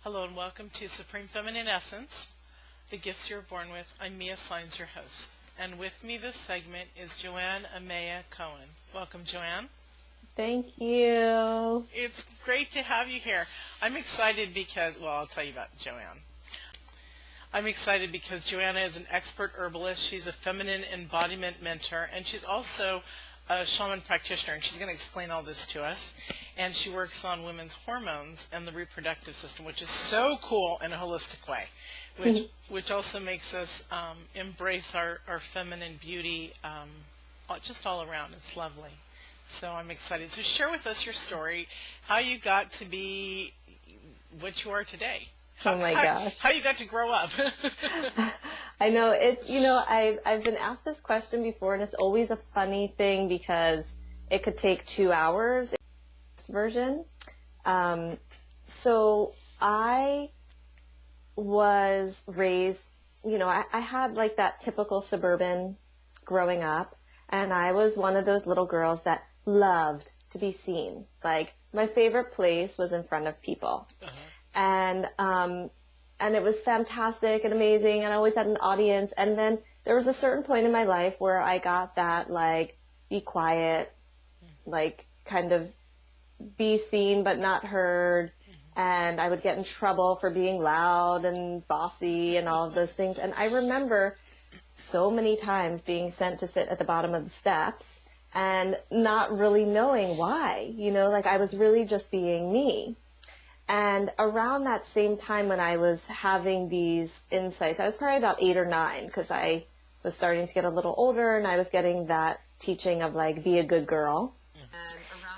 Hello and welcome to Supreme Feminine Essence, the gifts you're born with. I'm Saenz, your host. And with me this segment is Joanne Ameya Cohen. Welcome, Joanne. Thank you. It's great to have you here. I'm excited because, well, I'll tell you about Joanne. I'm excited because Joanna is an expert herbalist. She's a feminine embodiment mentor, and she's also a shaman practitioner, and she's going to explain all this to us. And she works on women's hormones and the reproductive system, which is so cool in a holistic way, which also makes us embrace our feminine beauty just all around. It's lovely. So I'm excited. So share with us your story, how you got to be what you are today. Oh my gosh. How you got to grow up. I know, I've been asked this question before, and it's always a funny thing because it could take 2 hours version. So I was raised, I had like that typical suburban growing up, and I was one of those little girls that loved to be seen. Like, my favorite place was in front of people. And it was fantastic and amazing, and I always had an audience. And then there was a certain point in my life where I got that, like, be quiet, like, kind of be seen but not heard, and I would get in trouble for being loud and bossy and all of those things. And I remember so many times being sent to sit at the bottom of the steps and not really knowing why, like I was really just being me. And around that same time when I was having these insights, I was probably about 8 or 9, because I was starting to get a little older, and I was getting that teaching of, like, be a good girl.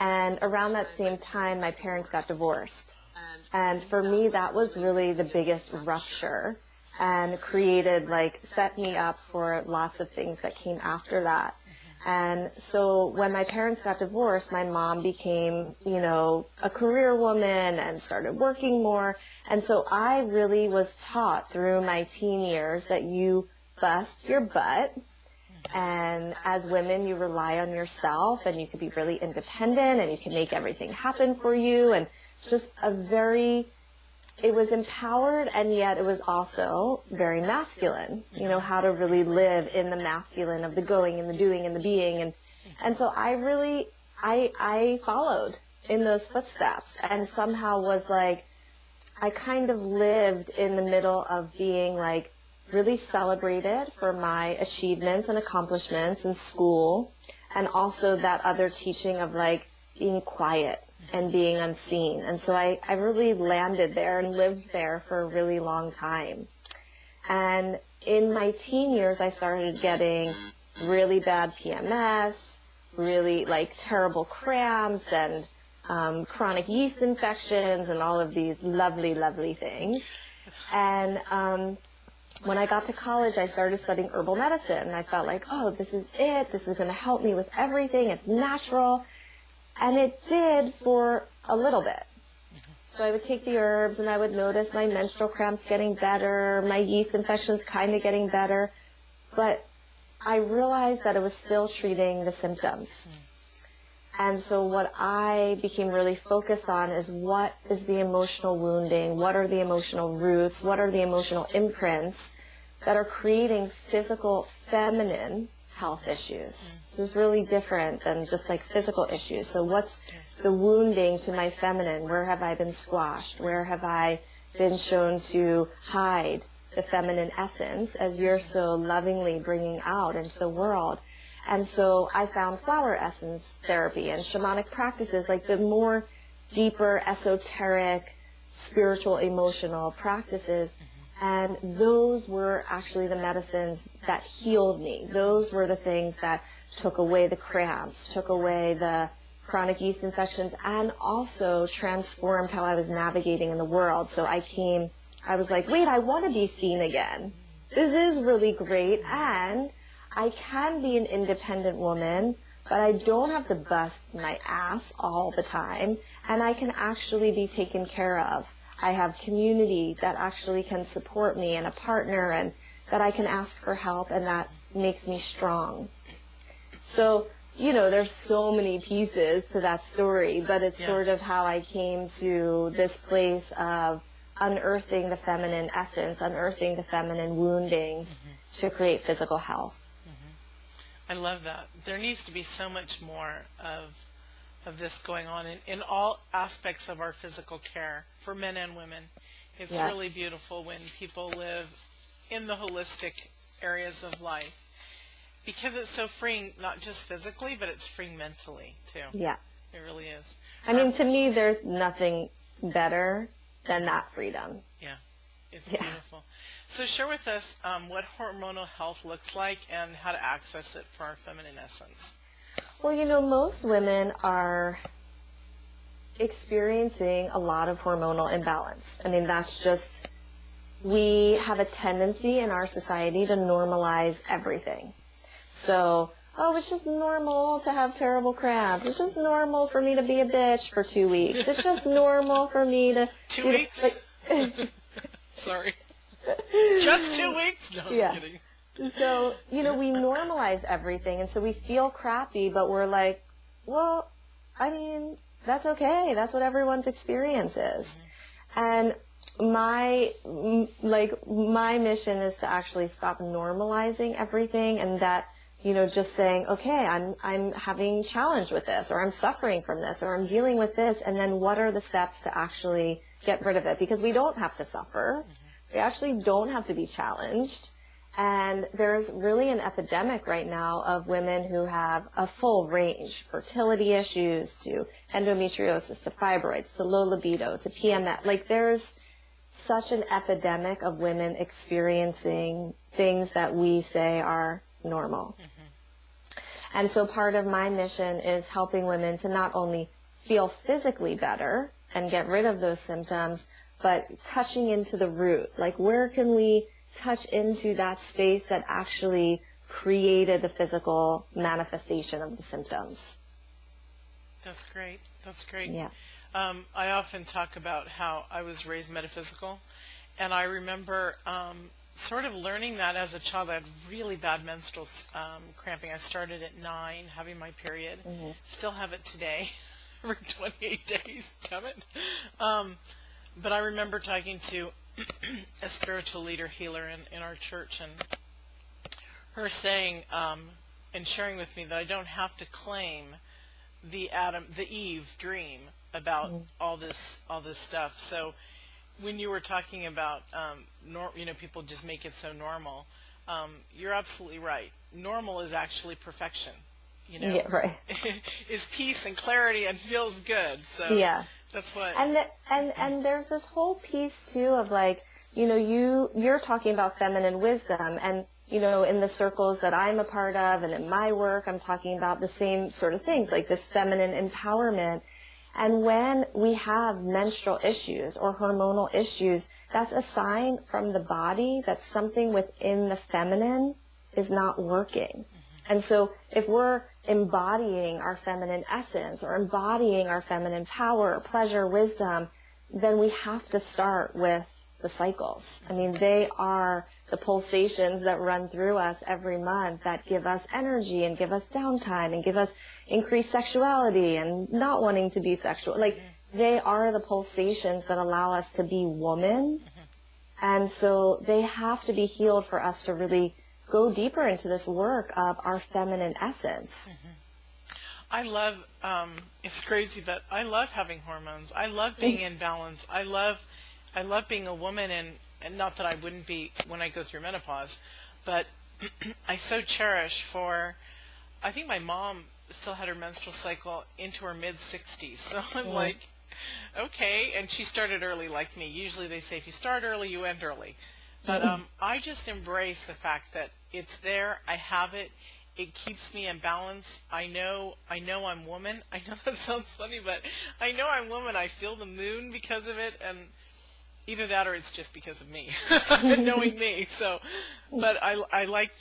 And around that same time, my parents got divorced. And for me, that was really the biggest rupture, and created, like, set me up for lots of things that came after that. And so when my parents got divorced, my mom became, a career woman and started working more. And so I really was taught through my teen years that you bust your butt. And as women, you rely on yourself, and you can be really independent, and you can make everything happen for you. And just it was empowered, and yet it was also very masculine, how to really live in the masculine of the going and the doing and the being. And so I followed in those footsteps, and somehow was like, I kind of lived in the middle of being, like, really celebrated for my achievements and accomplishments in school, and also that other teaching of, like, being quiet and being unseen. And so I really landed there and lived there for a really long time. And in my teen years, I started getting really bad PMS, really, like, terrible cramps, and chronic yeast infections, and all of these lovely, lovely things. And when I got to college, I started studying herbal medicine, and I felt like, oh, this is it. This is going to help me with everything. It's natural. And it did for a little bit. So I would take the herbs, and I would notice my menstrual cramps getting better, my yeast infections kind of getting better. But I realized that it was still treating the symptoms. And so what I became really focused on is, what is the emotional wounding? What are the emotional roots? What are the emotional imprints that are creating physical feminine health issues? This is really different than just, like, physical issues. So what's the wounding to my feminine? Where have I been squashed? Where have I been shown to hide the feminine essence, as you're so lovingly bringing out into the world? And so I found flower essence therapy and shamanic practices, like the more deeper, esoteric, spiritual, emotional practices. And those were actually the medicines that healed me. Those were the things that took away the cramps, took away the chronic yeast infections, and also transformed how I was navigating in the world. So I was like, wait, I want to be seen again. This is really great, and I can be an independent woman, but I don't have to bust my ass all the time, and I can actually be taken care of. I have community that actually can support me, and a partner, and that I can ask for help, and that makes me strong. So, there's so many pieces to that story, but it's sort of how I came to this place of unearthing the feminine essence, unearthing the feminine woundings to create physical health. I love that. There needs to be so much more of this going on in all aspects of our physical care for men and women. It's Yes. really beautiful when people live in the holistic areas of life because it's so freeing, not just physically, but it's freeing mentally too. Yeah. It really is. I mean, to me, there's nothing better than that freedom. Yeah, it's Yeah. beautiful. So share with us what hormonal health looks like and how to access it for our feminine essence. Well, most women are experiencing a lot of hormonal imbalance. I mean, that's just, we have a tendency in our society to normalize everything. So, oh, it's just normal to have terrible cramps. It's just normal for me to be a bitch for 2 weeks. It's just normal for me to... 2 weeks? Sorry. Just 2 weeks? No, Yeah. I'm kidding. So, we normalize everything, and so we feel crappy, but we're like, well, I mean, that's okay. That's what everyone's experience is. And my mission is to actually stop normalizing everything, and that, just saying, okay, I'm having challenge with this, or I'm suffering from this, or I'm dealing with this, and then what are the steps to actually get rid of it? Because we don't have to suffer. We actually don't have to be challenged. And there's really an epidemic right now of women who have a full range, fertility issues to endometriosis, to fibroids, to low libido, to PMS. Like, there's such an epidemic of women experiencing things that we say are normal. And so part of my mission is helping women to not only feel physically better and get rid of those symptoms, but touching into the root. Like, where can we touch into that space that actually created the physical manifestation of the symptoms? That's great. That's great. Yeah. I often talk about how I was raised metaphysical, and I remember sort of learning that as a child. I had really bad menstrual cramping. I started at 9, having my period. Still have it today, for 28 days. Damn it. But I remember talking to a spiritual leader, healer in our church, and her saying and sharing with me that I don't have to claim the Eve dream about all this stuff. So when you were talking about people just make it so normal, you're absolutely right. Normal is actually perfection. Yeah, right. Is peace and clarity and feels good. So Yeah. that's what. And there's this whole piece too of like, you're talking about feminine wisdom, and in the circles that I'm a part of and in my work, I'm talking about the same sort of things, like this feminine empowerment. And when we have menstrual issues or hormonal issues, that's a sign from the body that something within the feminine is not working. And so if we're embodying our feminine essence or embodying our feminine power, pleasure, wisdom, then we have to start with the cycles. I mean, they are the pulsations that run through us every month that give us energy and give us downtime and give us increased sexuality and not wanting to be sexual. Like, they are the pulsations that allow us to be woman. And so they have to be healed for us to really go deeper into this work of our feminine essence. I love, it's crazy, but I love having hormones. I love being in balance. I love being a woman, and not that I wouldn't be when I go through menopause, but I so cherish I think my mom still had her menstrual cycle into her mid-60s. So I'm like, okay. And she started early like me. Usually they say if you start early, you end early. But I just embrace the fact that it's there. I have it. It keeps me in balance. I know I'm woman. I know that sounds funny, but I know I'm woman. I feel the moon because of it, and either that or it's just because of me, knowing me. So, but I like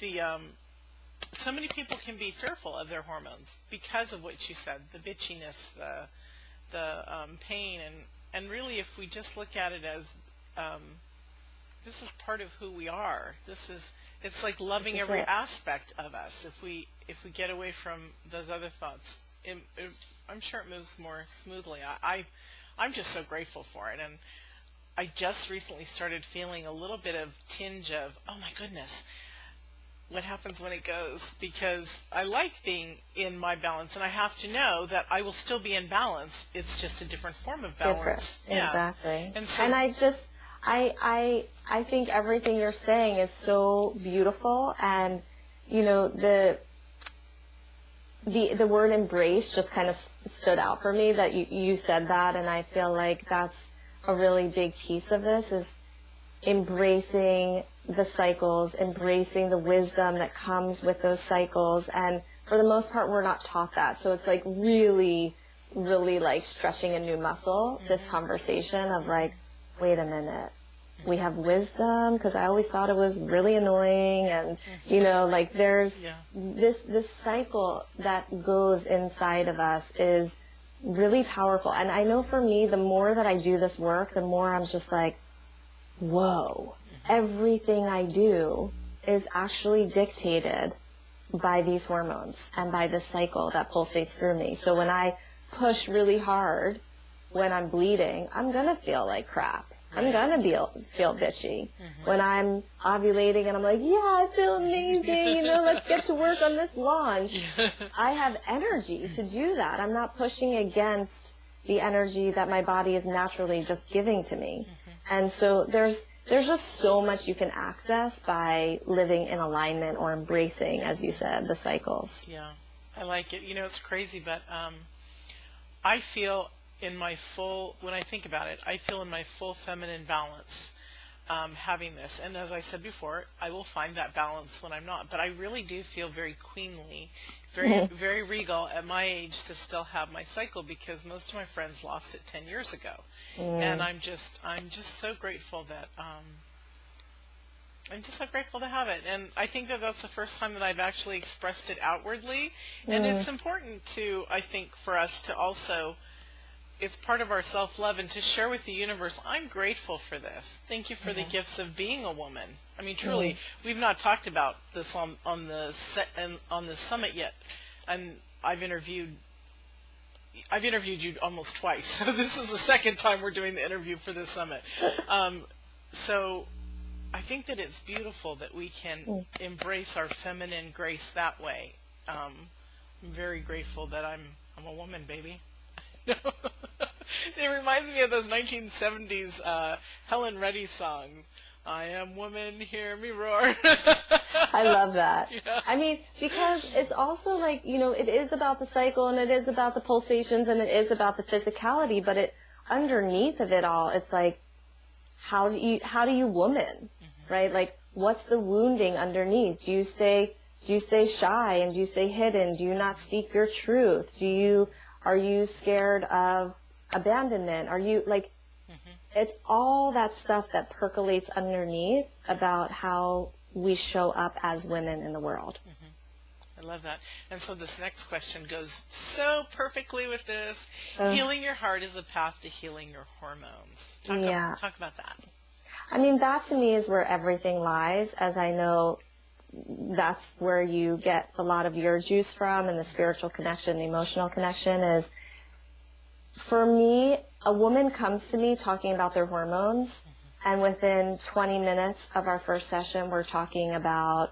so many people can be fearful of their hormones because of what you said, the bitchiness, the pain, and really if we just look at it as this is part of who we are. It's like loving every aspect of us. If we get away from those other thoughts, I'm sure it moves more smoothly. I'm just so grateful for it, and I just recently started feeling a little bit of tinge of, oh my goodness, what happens when it goes? Because I like being in my balance, and I have to know that I will still be in balance. It's just a different form of balance. Different, exactly. And so, And I think everything you're saying is so beautiful, and you know, the word embrace just kind of stood out for me, that you said that, and I feel like that's a really big piece of this, is embracing the cycles, embracing the wisdom that comes with those cycles. And for the most part, we're not taught that. So it's like really, really like stretching a new muscle, this conversation of like, wait a minute, we have wisdom, because I always thought it was really annoying, and you know, like there's this cycle that goes inside of us is really powerful. And I know for me, the more that I do this work, the more I'm just like, whoa, everything I do is actually dictated by these hormones and by this cycle that pulsates through me. So when I push really hard when I'm bleeding, I'm going to feel like crap. I'm going to feel bitchy. When I'm ovulating and I'm like, yeah, I feel amazing, you know, let's get to work on this launch. I have energy to do that. I'm not pushing against the energy that my body is naturally just giving to me. And so there's just so much you can access by living in alignment or embracing, as you said, the cycles. Yeah, I like it. You know, it's crazy, but I feel in my full, when I think about it, I feel in my full feminine balance having this. And as I said before, I will find that balance when I'm not. But I really do feel very queenly, very very regal at my age to still have my cycle, because most of my friends lost it 10 years ago. And I'm just so grateful that I'm just so grateful to have it. And I think that that's the first time that I've actually expressed it outwardly. And it's important to, I think, for us to also, it's part of our self-love, and to share with the universe, I'm grateful for this. Thank you for the gifts of being a woman. I mean, truly, we've not talked about this on the summit yet, and I've interviewed you almost twice, so this is the second time we're doing the interview for this summit. So I think that it's beautiful that we can embrace our feminine grace that way. I'm very grateful that I'm a woman, baby. It reminds me of those 1970s Helen Reddy songs. I am woman, hear me roar. I love that. Yeah. I mean, because it's also like, you know, it is about the cycle, and it is about the pulsations, and it is about the physicality, but it, underneath of it all, it's like, how do you woman, right? Like, what's the wounding underneath? Do you stay shy, and do you stay hidden? Do you not speak your truth? Are you scared of abandonment? Are you like, it's all that stuff that percolates underneath about how we show up as women in the world. I love that. And so this next question goes so perfectly with this. Healing your heart is a path to healing your hormones. Talk about that. I mean, that to me is where everything lies, as I know that's where you get a lot of your juice from, and the spiritual connection, the emotional connection is, for me, a woman comes to me talking about their hormones, and within 20 minutes of our first session, we're talking about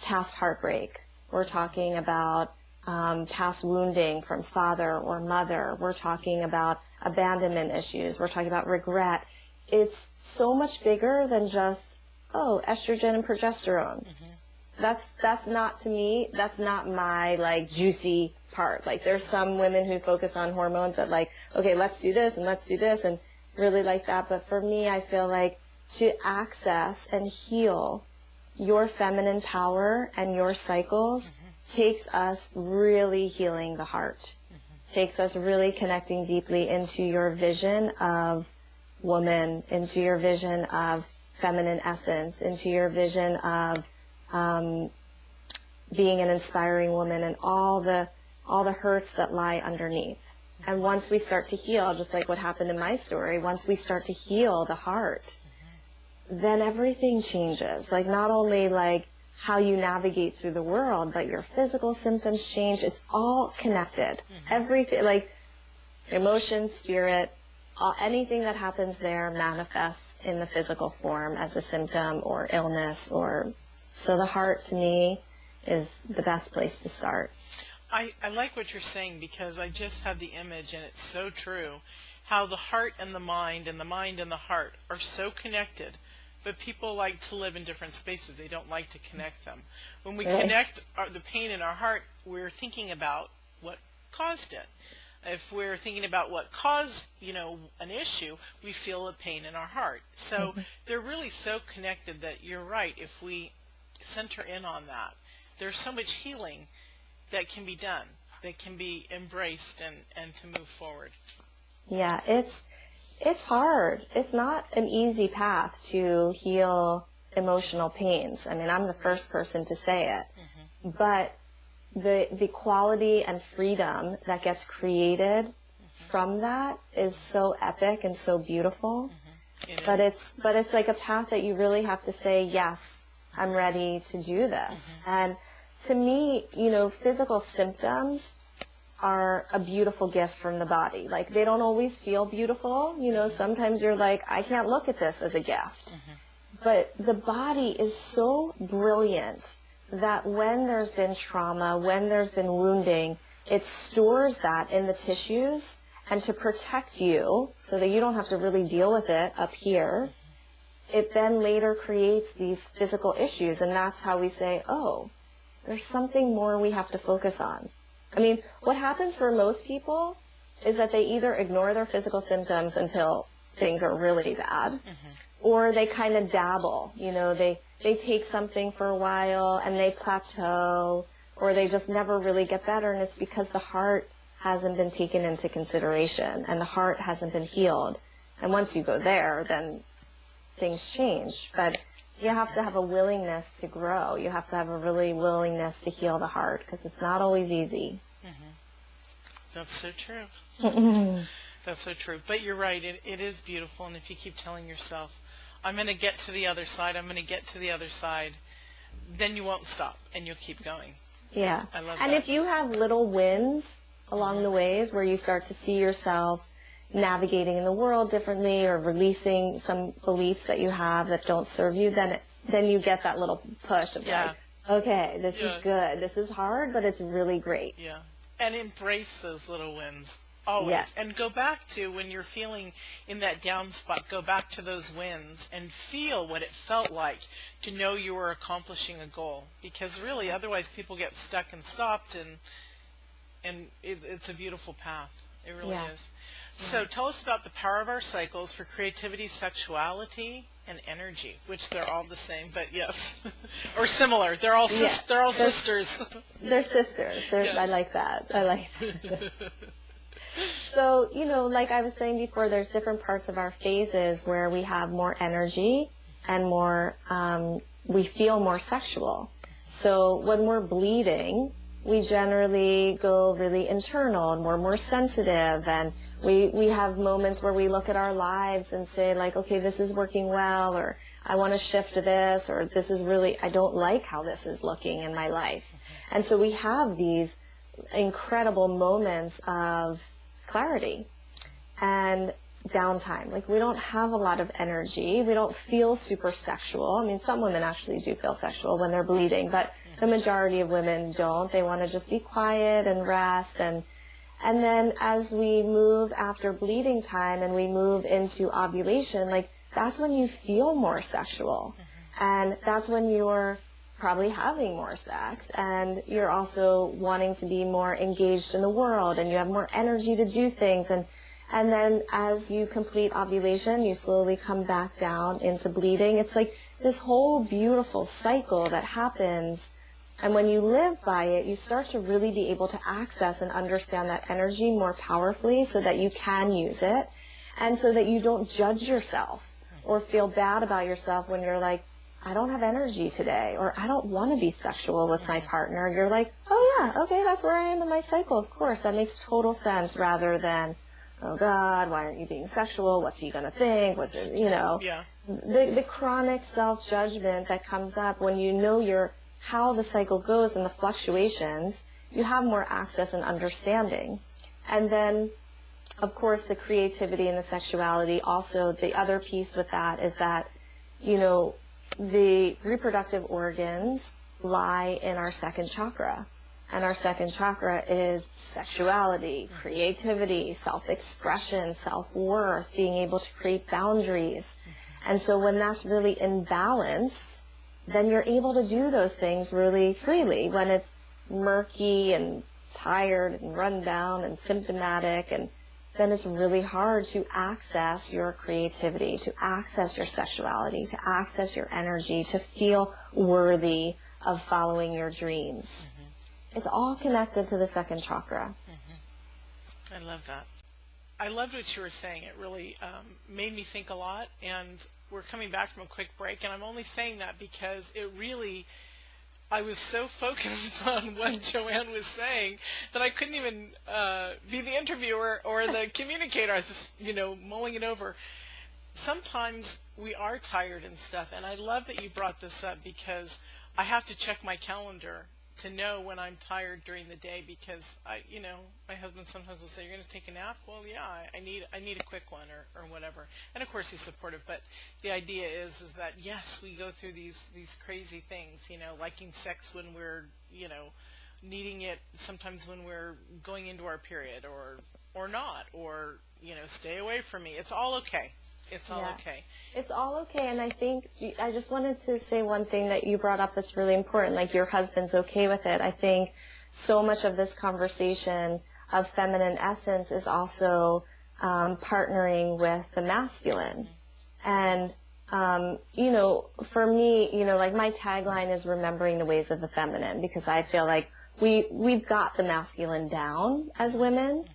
past heartbreak. We're talking about past wounding from father or mother. We're talking about abandonment issues. We're talking about regret. It's so much bigger than just, estrogen and progesterone. That's not, to me, that's not my, like, juicy part. Like, there's some women who focus on hormones that, like, okay, let's do this and really like that. But for me, I feel like to access and heal your feminine power and your cycles takes us really healing the heart. Takes us really connecting deeply into your vision of woman, into your vision of feminine essence, into your vision of being an inspiring woman, and all the hurts that lie underneath. And once we start to heal, just like what happened in my story, once we start to heal the heart, then everything changes. Like, not only like how you navigate through the world, but your physical symptoms change. It's all connected. Everything, like emotion, spirit, anything that happens there manifests in the physical form as a symptom or illness, or so the heart to me is the best place to start. I like what you're saying, because I just had the image, and it's so true, how the heart and the mind and the heart are so connected, but people like to live in different spaces. They don't like to connect them. When we connect the pain in our heart, we're thinking about what caused it. If we're thinking about what caused, an issue, we feel a pain in our heart. So they're really so connected that you're right. If we center in on that, there's so much healing that can be done, that can be embraced and to move forward. Yeah, it's hard. It's not an easy path to heal emotional pains. I mean, I'm the first person to say it. But the quality and freedom that gets created from that is so epic and so beautiful. But it's like a path that you really have to say, yes, I'm ready to do this. And to me, physical symptoms are a beautiful gift from the body. Like, they don't always feel beautiful. Sometimes you're like, I can't look at this as a gift. But the body is so brilliant that when there's been trauma, when there's been wounding, it stores that in the tissues, and to protect you so that you don't have to really deal with it up here, it then later creates these physical issues. And that's how we say, oh, there's something more we have to focus on. I mean, what happens for most people is that they either ignore their physical symptoms until things are really bad, or they kind of dabble. They take something for a while and they plateau, or they just never really get better, and it's because the heart hasn't been taken into consideration and the heart hasn't been healed. And once you go there, then things change. But you have to have a willingness to grow. You have to have a really willingness to heal the heart, because it's not always easy. That's so true. That's so true. But you're right. It is beautiful. And if you keep telling yourself, I'm going to get to the other side, I'm going to get to the other side, then you won't stop and you'll keep going. Yeah. I love and that. If you have little wins along the ways where you start to see yourself navigating in the world differently, or releasing some beliefs that you have that don't serve you, then you get that little push of like, okay, this is good. This is hard, but it's really great. Yeah. And embrace those little wins. Always. Yes. And go back to when you're feeling in that down spot, go back to those wins and feel what it felt like to know you were accomplishing a goal. Because really, otherwise people get stuck and stopped, and it's a beautiful path. It really is. So tell us about the power of our cycles for creativity, sexuality, and energy, which they're all the same, but yes, or similar. They're all they're all sisters. They're sisters. Yes. I like that. So, like I was saying before, there's different parts of our phases where we have more energy and more, we feel more sexual. So when we're bleeding, we generally go really internal, and we're more sensitive, and we have moments where we look at our lives and say, like, okay, this is working well, or I want to shift to this, or this is really, I don't like how this is looking in my life. And so we have these incredible moments of clarity and downtime. Like, we don't have a lot of energy. We don't feel super sexual. I mean, some women actually do feel sexual when they're bleeding, but the majority of women don't. They want to just be quiet and rest. And then as we move after bleeding time and we move into ovulation, like, that's when you feel more sexual. And that's when you're probably having more sex, and you're also wanting to be more engaged in the world, and you have more energy to do things. And then as you complete ovulation, you slowly come back down into bleeding. It's like this whole beautiful cycle that happens. And when you live by it, you start to really be able to access and understand that energy more powerfully, so that you can use it, and so that you don't judge yourself or feel bad about yourself when you're like, I don't have energy today, or I don't want to be sexual with my partner. You're like, oh yeah, okay, that's where I am in my cycle. Of course, that makes total sense, rather than, oh God, why aren't you being sexual? What's he going to think? What's it, Yeah. The chronic self-judgment that comes up when you know how the cycle goes and the fluctuations, you have more access and understanding. And then of course, the creativity and the sexuality. Also, the other piece with that is that, you know, the reproductive organs lie in our second chakra. And our second chakra is sexuality, creativity, self-expression, self-worth, being able to create boundaries. And so when that's really imbalanced, then you're able to do those things really freely. When it's murky and tired and run down and symptomatic, and then it's really hard to access your creativity, to access your sexuality, to access your energy, to feel worthy of following your dreams. It's all connected to the second chakra. I love that. I loved what you were saying. It really made me think a lot, and we're coming back from a quick break, and I'm only saying that because it really, I was so focused on what Joanne was saying that I couldn't even be the interviewer or the communicator. I was just, you know, mulling it over. Sometimes we are tired and stuff, and I love that you brought this up because I have to check my calendar to know when I'm tired during the day, because my husband sometimes will say, "You're going to take a nap?" Well, yeah, I need a quick one or whatever. And of course he's supportive, but the idea is that yes, we go through these crazy things, liking sex when we're, needing it sometimes when we're going into our period or not, or stay away from me. It's all okay. It's all okay. It's all okay, and I think I just wanted to say one thing that you brought up that's really important, like your husband's okay with it. I think so much of this conversation of feminine essence is also partnering with the masculine. And, for me, like my tagline is remembering the ways of the feminine, because I feel like we've got the masculine down as women.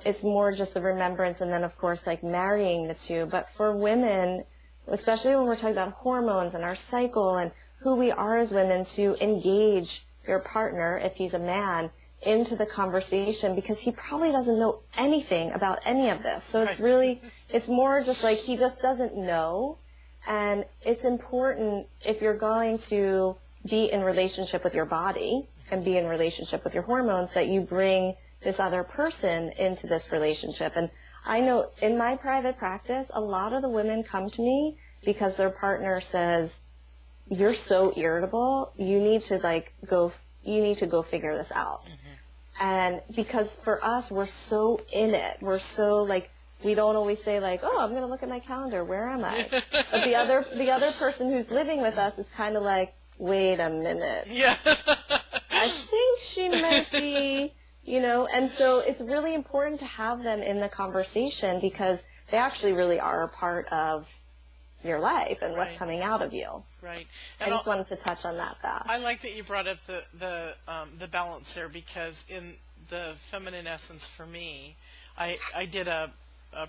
It's more just the remembrance, and then of course like marrying the two. But for women, especially when we're talking about hormones and our cycle and who we are as women, to engage your partner, if he's a man, into the conversation, because he probably doesn't know anything about any of this. So it's really, it's more just like he just doesn't know. And it's important, if you're going to be in relationship with your body and be in relationship with your hormones, that you bring this other person into this relationship. And I know in my private practice, a lot of the women come to me because their partner says, "You're so irritable, you need to go figure this out." And because for us, we're so in it, we're so we don't always say "Oh, I'm going to look at my calendar, where am I?" But the other person who's living with us is kind of like, "Wait a minute. Yeah. I think she might be..." And so it's really important to have them in the conversation, because they actually really are a part of your life and what's coming out of you. Right. And I just wanted to touch on that fact. I like that you brought up the balance there, because in the feminine essence for me, I did a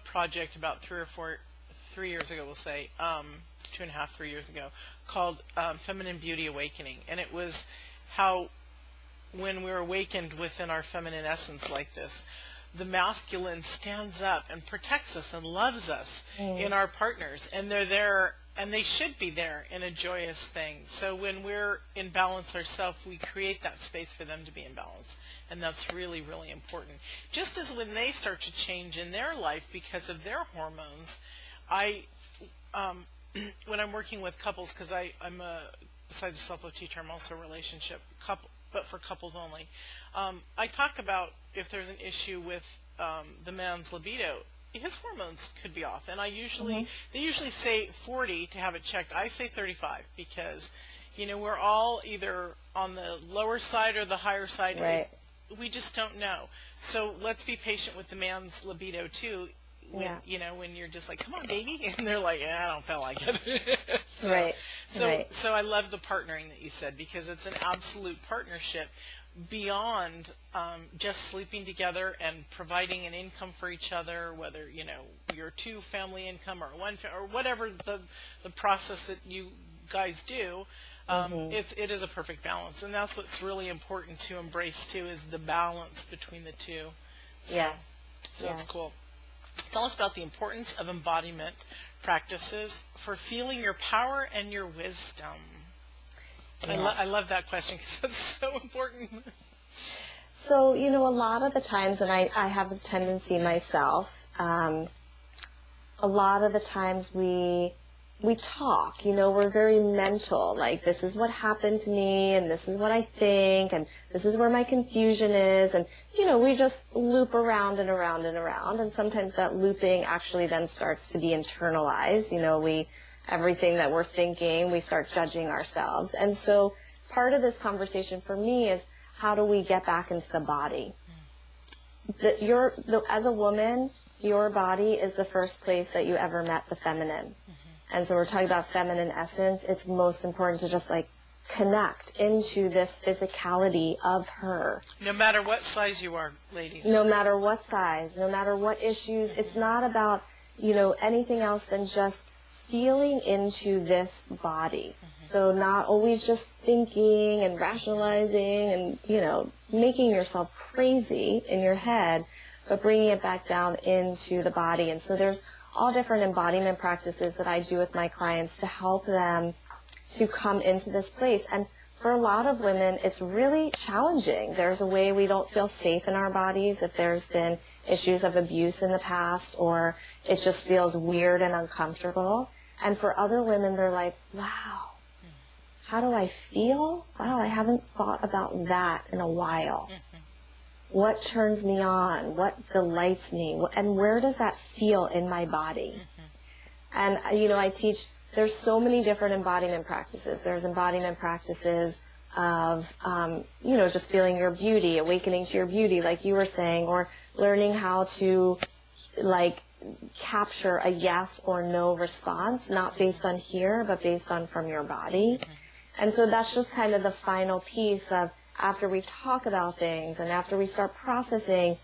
project about 3 years ago, we'll say, 2.5, 3 years ago, called Feminine Beauty Awakening. And it was how, when we're awakened within our feminine essence like this, the masculine stands up and protects us and loves us in our partners, and they're there, and they should be there in a joyous thing. So when we're in balance ourselves, we create that space for them to be in balance, and that's really, really important. Just as when they start to change in their life because of their hormones, when I'm working with couples, because I'm besides a self-love teacher, I'm also a relationship couple, but for couples only. I talk about if there's an issue with the man's libido, his hormones could be off. And they usually say 40 to have it checked. I say 35, because, we're all either on the lower side or the higher side. Right. We just don't know. So let's be patient with the man's libido too. When, when you're just like, "Come on, baby," and they're like, "I don't feel like it." So I love the partnering that you said, because it's an absolute partnership beyond just sleeping together and providing an income for each other, whether your two family income or one or whatever the process that you guys do. It is a perfect balance, and that's what's really important to embrace too, is the balance between the two. So it's cool. Tell us about the importance of embodiment practices for feeling your power and your wisdom. I love that question, because that's so important. So, a lot of the times, and I have a tendency myself, a lot of the times we talk, we're very mental, like this is what happened to me and this is what I think and this is where my confusion is, and we just loop around and around and around, and sometimes that looping actually then starts to be internalized. Everything that we're thinking, we start judging ourselves. And so part of this conversation for me is, how do we get back into the body? As a woman, your body is the first place that you ever met the feminine. And so we're talking about feminine essence. It's most important to just connect into this physicality of her. No matter what size you are, ladies. No matter what size, no matter what issues. It's not about, anything else than just feeling into this body. So not always just thinking and rationalizing and, making yourself crazy in your head, but bringing it back down into the body. And so there's all different embodiment practices that I do with my clients to help them to come into this place. And for a lot of women, it's really challenging. There's a way we don't feel safe in our bodies if there's been issues of abuse in the past, or it just feels weird and uncomfortable. And for other women, they're like, wow, how do I feel? Wow, I haven't thought about that in a while. What turns me on? What delights me? And where does that feel in my body? And, I teach, there's so many different embodiment practices. There's embodiment practices of, just feeling your beauty, awakening to your beauty, like you were saying, or learning how to, capture a yes or no response, not based on here, but based on from your body. And so that's just kind of the final piece of, after we talk about things and after we start processing,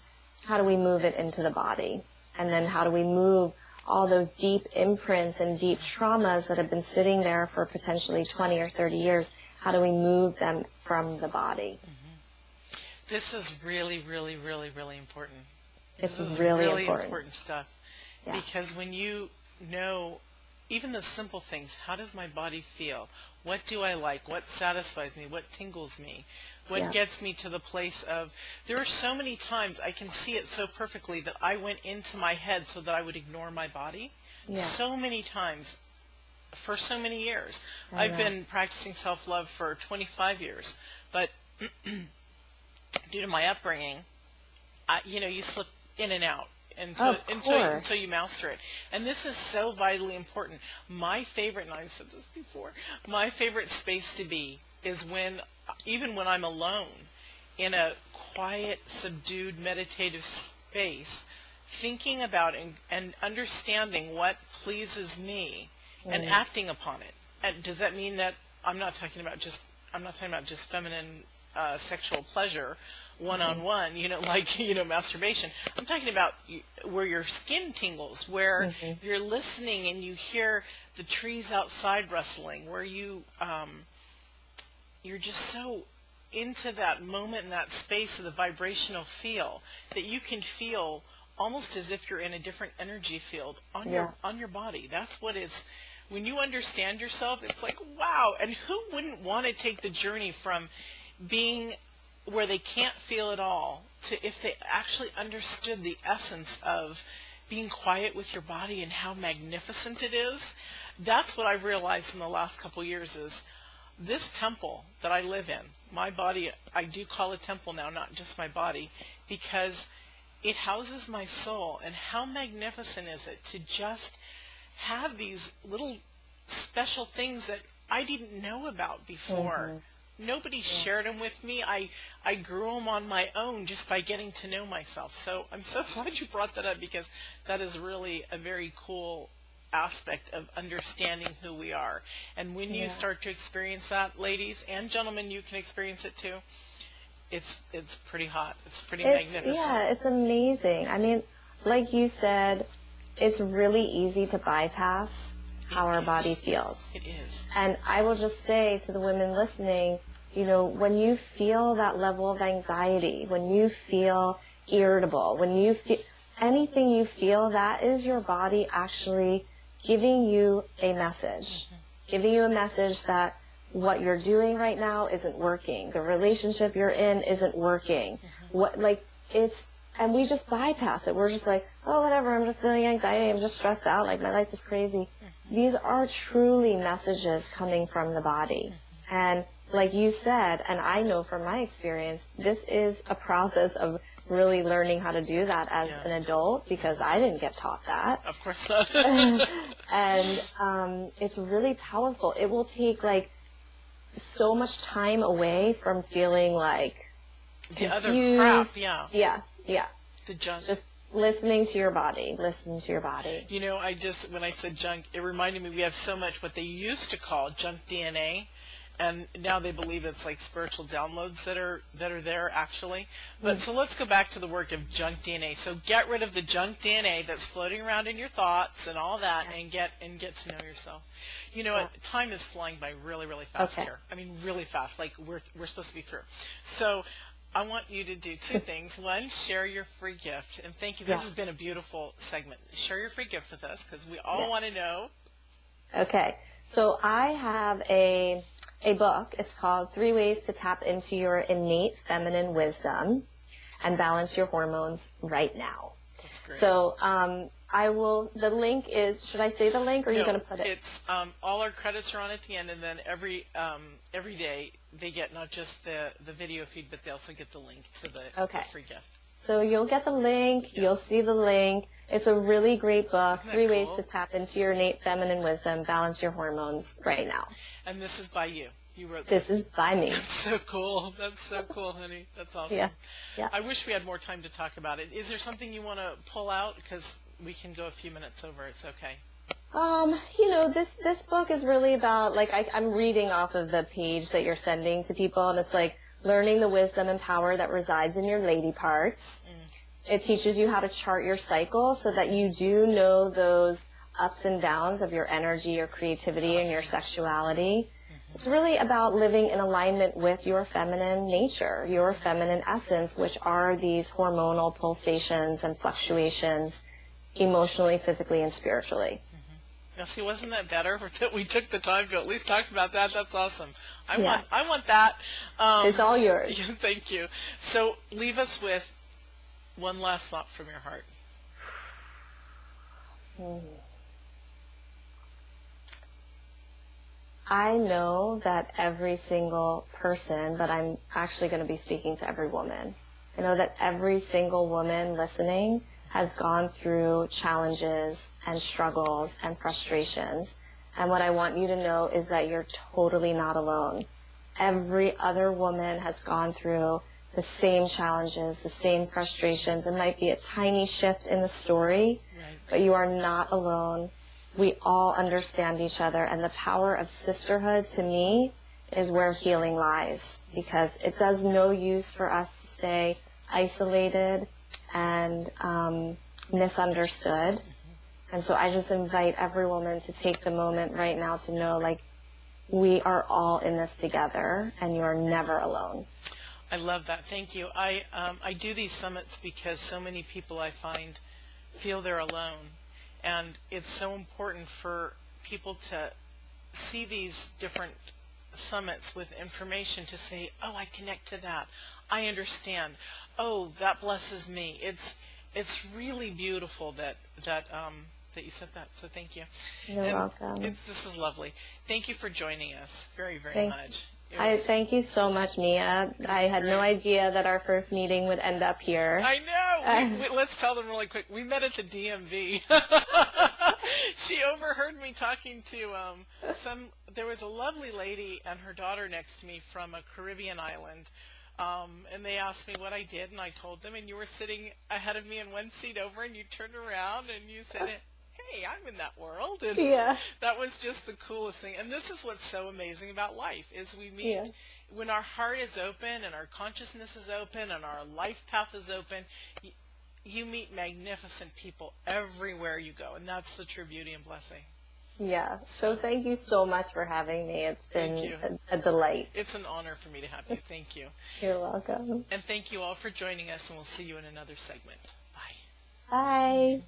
how do we move it into the body? And then how do we move all those deep imprints and deep traumas that have been sitting there for potentially 20 or 30 years? How do we move them from the body? This is really, really, really, really important. This is really important stuff. Yeah. Because when you know even the simple things, how does my body feel? What do I like? What satisfies me? What tingles me? What gets me to the place of, there are so many times I can see it so perfectly that I went into my head so that I would ignore my body. So many times for so many years. I've been practicing self-love for 25 years, but due to my upbringing, you slip in and out until you master it. And this is so vitally important. My favorite, and I've said this before, my favorite space to be is even when I'm alone in a quiet, subdued, meditative space, thinking about and understanding what pleases me and acting upon it. And does that mean that I'm not talking about just feminine sexual pleasure one-on-one, masturbation. I'm talking about where your skin tingles, where you're listening and you hear the trees outside rustling, where you're just so into that moment and that space of the vibrational feel that you can feel almost as if you're in a different energy field on your body. That's what it's, when you understand yourself, it's like, wow. And who wouldn't want to take the journey from being where they can't feel at all to if they actually understood the essence of being quiet with your body and how magnificent it is? That's what I've realized in the last couple years is this temple that I live in, my body, I do call it temple now, not just my body, because it houses my soul. And how magnificent is it to just have these little special things that I didn't know about before. Nobody shared them with me. I grew them on my own just by getting to know myself. So I'm so glad you brought that up, because that is really a very cool aspect of understanding who we are. And when you start to experience that, ladies and gentlemen, you can experience it too. It's pretty hot. It's pretty magnificent. Yeah, it's amazing. I mean, like you said, it's really easy to bypass how our body feels. It is. And I will just say to the women listening, when you feel that level of anxiety, when you feel irritable, when you feel anything you feel, that is your body actually giving you a message. Giving you a message that what you're doing right now isn't working. The relationship you're in isn't working. And we just bypass it. We're just like, oh, whatever, I'm just feeling anxiety, I'm just stressed out, like my life is crazy. These are truly messages coming from the body. And like you said, and I know from my experience, this is a process of really learning how to do that as an adult, because I didn't get taught that. Of course not. And it's really powerful. It will take like so much time away from feeling like The other confused. crap, Yeah. the junk. Just listening to your body. Listen to your body. You know, when I said junk, it reminded me we have so much what they used to call junk DNA, and now they believe it's like spiritual downloads that are there actually. But so let's go back to the work of junk DNA. So get rid of the junk DNA that's floating around in your thoughts and all that, and get to know yourself. You know what? Time is flying by really, really fast here. I mean, really fast. Like we're supposed to be through. So I want you to do two things. One, share your free gift. And thank you. This has been a beautiful segment. Share your free gift with us, because we all want to know. Okay. So I have a book. It's called 3 Ways to Tap into Your Innate Feminine Wisdom and Balance Your Hormones Right Now. That's great. So the link is, should I say the link, or are you going to put it? It's, all our credits are on at the end, and then every day they get not just the video feed, but they also get the link to the free gift. So you'll get the link, you'll see the link. It's a really great book, 3 Ways to Tap into Your Innate Feminine Wisdom, Balance Your Hormones Right Now. And this is by you. You wrote this. This is by me. That's so cool. That's so cool, honey. That's awesome. Yeah. I wish we had more time to talk about it. Is there something you want to pull out? Because we can go a few minutes over. It's okay. You know, this book is really about, like, I'm reading off of the page that you're sending to people, and it's like learning the wisdom and power that resides in your lady parts. It teaches you how to chart your cycle so that you do know those ups and downs of your energy, your creativity, and your sexuality. It's really about living in alignment with your feminine nature, your feminine essence, which are these hormonal pulsations and fluctuations emotionally, physically, and spiritually. Now, see, wasn't that better that we took the time to at least talk about that? That's awesome. I want that. It's all yours. Thank you. So leave us with one last thought from your heart. I know that every single person, but I'm actually going to be speaking to every woman. I know that every single woman listening has gone through challenges and struggles and frustrations. And what I want you to know is that you're totally not alone. Every other woman has gone through the same challenges, the same frustrations. It might be a tiny shift in the story, but you are not alone. We all understand each other, and the power of sisterhood, to me, is where healing lies, because it does no use for us to stay isolated and misunderstood. And so I just invite every woman to take the moment right now to know, like, we are all in this together, and you are never alone. I love that. Thank you. I do these summits because so many people I find feel they're alone. And it's so important for people to see these different summits with information to say, oh, I connect to that. I understand. Oh, that blesses me. It's really beautiful that you said that. So thank you. You're welcome. This is lovely. Thank you for joining us very, very much. I thank you so much, Mia. I had no idea that our first meeting would end up here. I know. Let's tell them really quick. We met at the DMV. She overheard me talking to there was a lovely lady and her daughter next to me from a Caribbean island. And they asked me what I did, and I told them, and you were sitting ahead of me in one seat over, and you turned around and you said, hey, I'm in that world. And that was just the coolest thing. And this is what's so amazing about life, is we meet when our heart is open and our consciousness is open and our life path is open. You meet magnificent people everywhere you go, and that's the true beauty and blessing. Yeah. So thank you so much for having me. It's been a delight. It's an honor for me to have you. Thank you. You're welcome. And thank you all for joining us, and we'll see you in another segment. Bye. Bye.